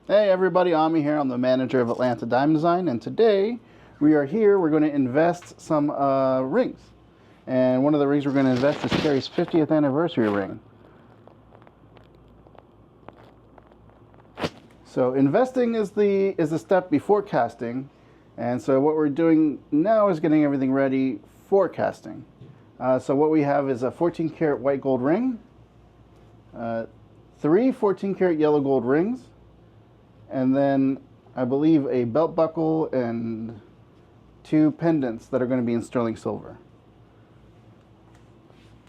Hey everybody, Ami here. I'm the manager of Atlanta Dime Design, and today we're going to invest some rings. And one of the rings we're going to invest is Terry's 50th anniversary ring. So investing is the step before casting, and so what we're doing now is getting everything ready for casting. So what we have is a 14 karat white gold ring, 3 14 karat yellow gold rings, and then I believe a belt buckle and 2 pendants that are going to be in sterling silver.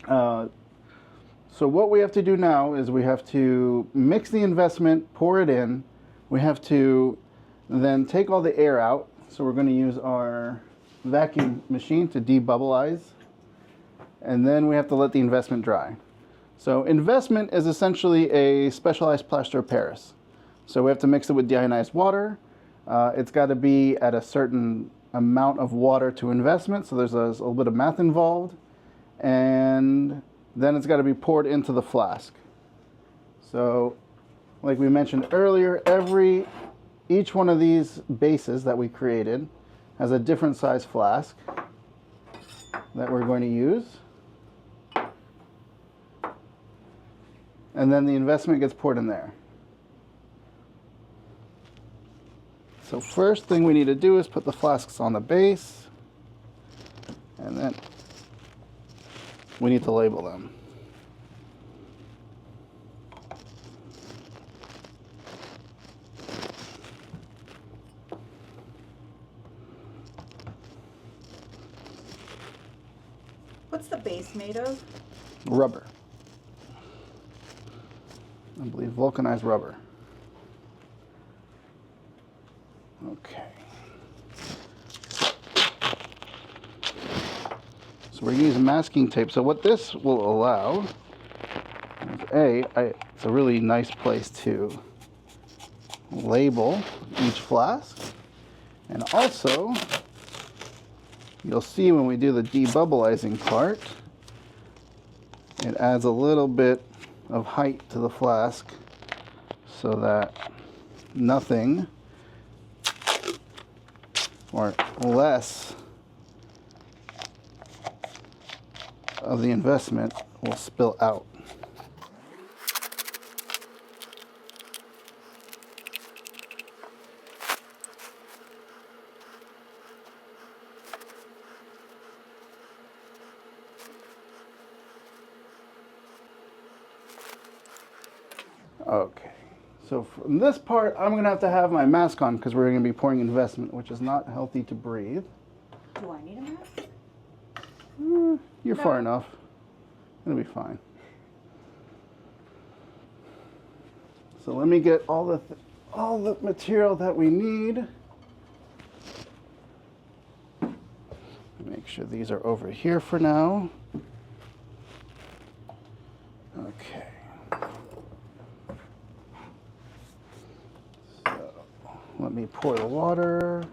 So what we have to do now is we have to mix the investment, pour it in. We have to then take all the air out. So we're going to use our vacuum machine to debubblize. And then we have to let the investment dry. So investment is essentially a specialized plaster of Paris. So we have to mix it with deionized water. It's got to be at a certain amount of water to investment, so there's a little bit of math involved. And then it's got to be poured into the flask. So like we mentioned earlier, each one of these bases that we created has a different size flask that we're going to use. And then the investment gets poured in there. So first thing we need to do is put the flasks on the base, and then we need to label them. What's the base made of? Rubber. I believe vulcanized rubber. Okay. So we're using masking tape. So what this will allow is it's a really nice place to label each flask. And also, you'll see when we do the debubbleizing part, it adds a little bit of height to the flask so that nothing or less of the investment will spill out. Okay, so from this part, I'm going to have my mask on because we're going to be pouring investment, which is not healthy to breathe. Do I need a mask? You're far enough. It'll be fine. So let me get all the material that we need. Make sure these are over here for now. Okay. So let me pour the water.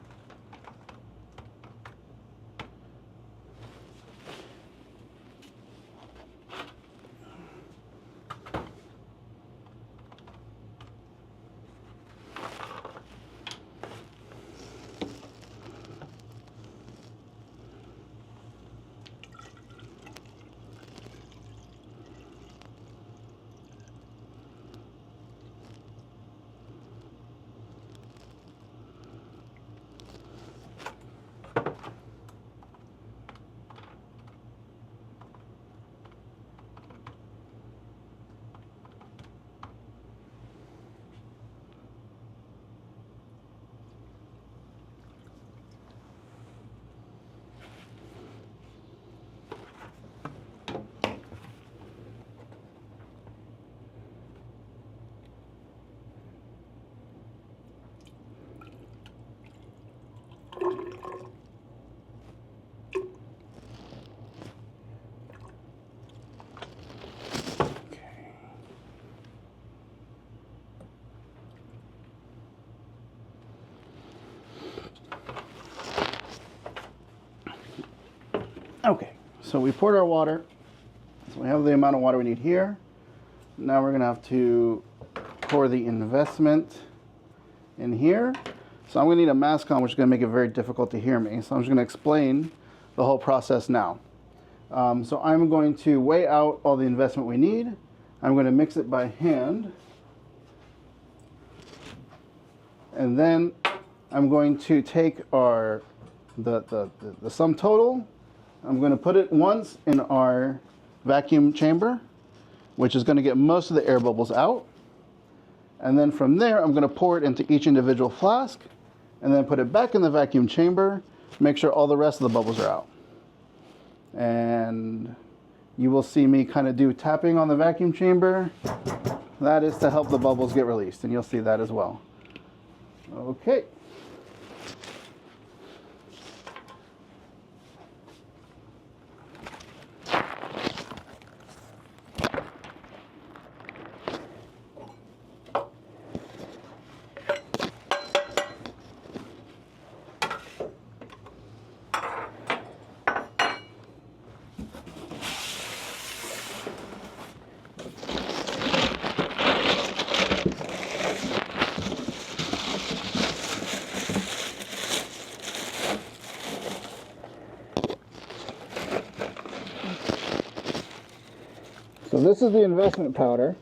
Okay, so we poured our water. So we have the amount of water we need here. Now we're going to have to pour the investment in here. So I'm going to need a mask on, which is going to make it very difficult to hear me. So I'm just going to explain the whole process now. So I'm going to weigh out all the investment we need. I'm going to mix it by hand. And then I'm going to take the sum total. I'm going to put it once in our vacuum chamber, which is going to get most of the air bubbles out. And then from there, I'm going to pour it into each individual flask and then put it back in the vacuum chamber, make sure all the rest of the bubbles are out. And you will see me kind of do tapping on the vacuum chamber. That is to help the bubbles get released, and you'll see that as well. Okay. So this is the investment powder.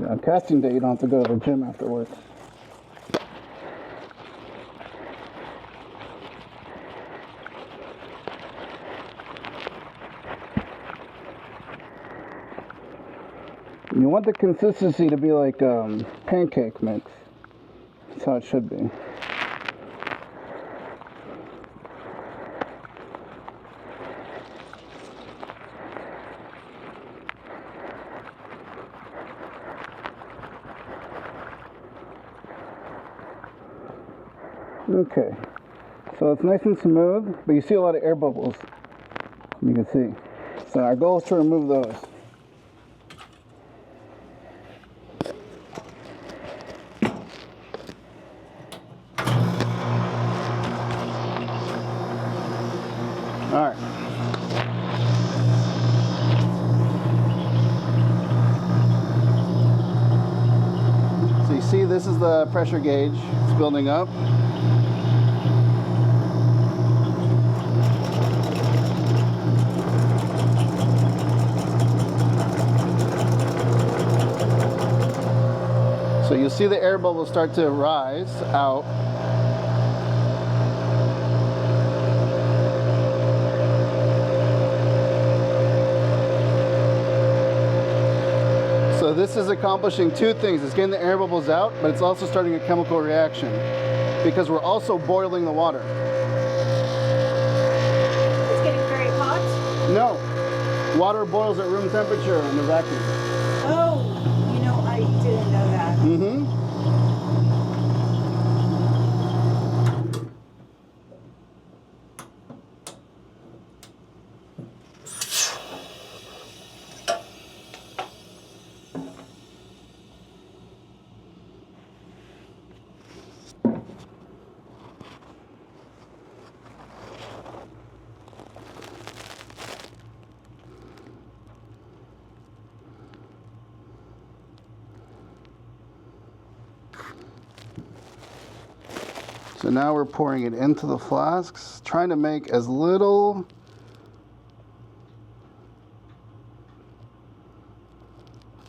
On casting day, you don't have to go to the gym afterwards. You want the consistency to be like pancake mix. That's how it should be. Okay, so it's nice and smooth, but you see a lot of air bubbles, you can see. So our goal is to remove those. All right. So you see this is the pressure gauge. It's building up. So you'll see the air bubbles start to rise out. So this is accomplishing two things. It's getting the air bubbles out, but it's also starting a chemical reaction because we're also boiling the water. It's getting very hot? No, water boils at room temperature in the vacuum. Oh, you know, I didn't know that. Mm-hmm. So now we're pouring it into the flasks, trying to make as little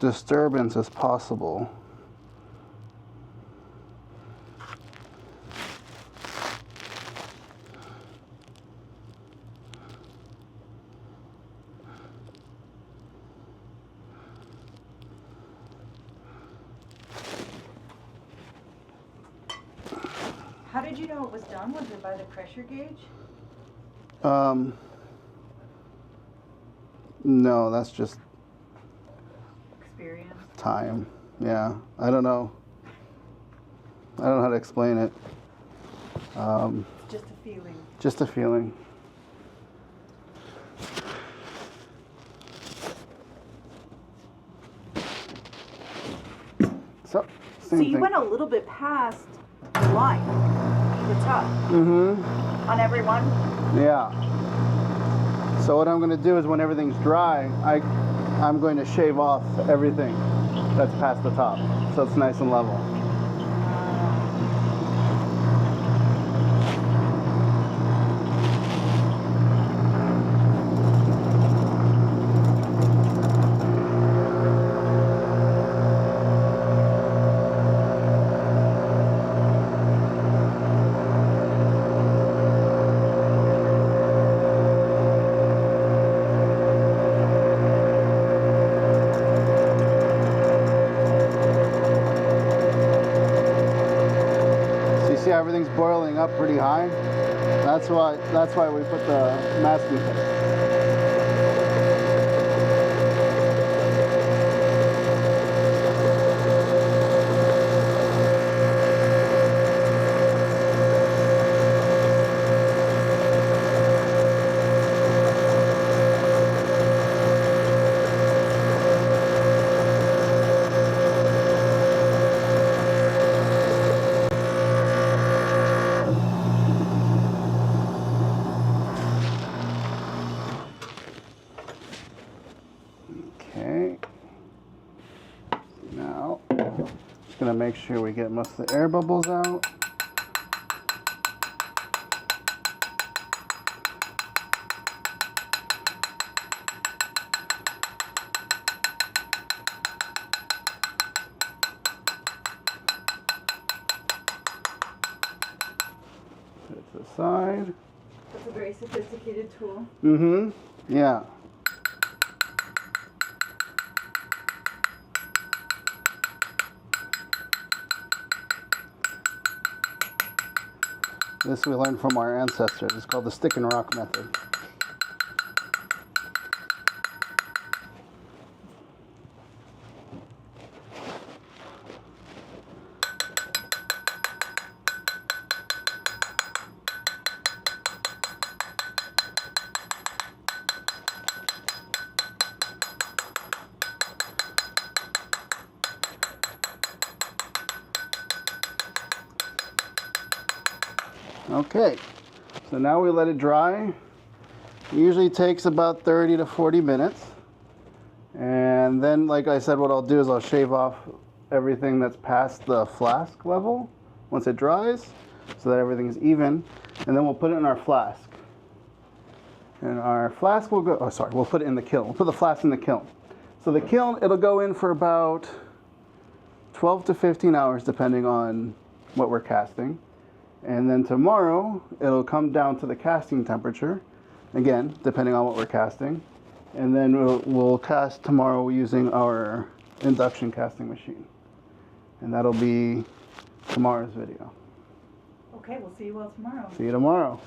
disturbance as possible. How did you know it was done? Was it by the pressure gauge? No, that's just Experience. time. Yeah, I don't know. I don't know how to explain it. Just a feeling. Just a feeling. So, So same you thing. went a little bit past the line, the top, Mm-hmm. on every one? Yeah. So what I'm going to do is when everything's dry, I'm going to shave off everything that's past the top, so it's nice and level. See how everything's boiling up pretty high? That's why we put the masking tape. Okay. Now, just gonna make sure we get most of the air bubbles out. Put it to the side. That's a very sophisticated tool. Mm-hmm. Yeah. This we learned from our ancestors. It's called the stick and rock method. Okay, so now we let it dry. It usually takes about 30 to 40 minutes. And then, like I said, what I'll do is I'll shave off everything that's past the flask level once it dries so that everything's even. And then we'll put it in our flask. And our flask will go, we'll put it in the kiln. We'll put the flask in the kiln. So the kiln, it'll go in for about 12 to 15 hours depending on what we're casting. And then tomorrow it'll come down to the casting temperature, again, depending on what we're casting. And then we'll cast tomorrow using our induction casting machine. And that'll be tomorrow's video. Okay, we'll see you all tomorrow. See you tomorrow.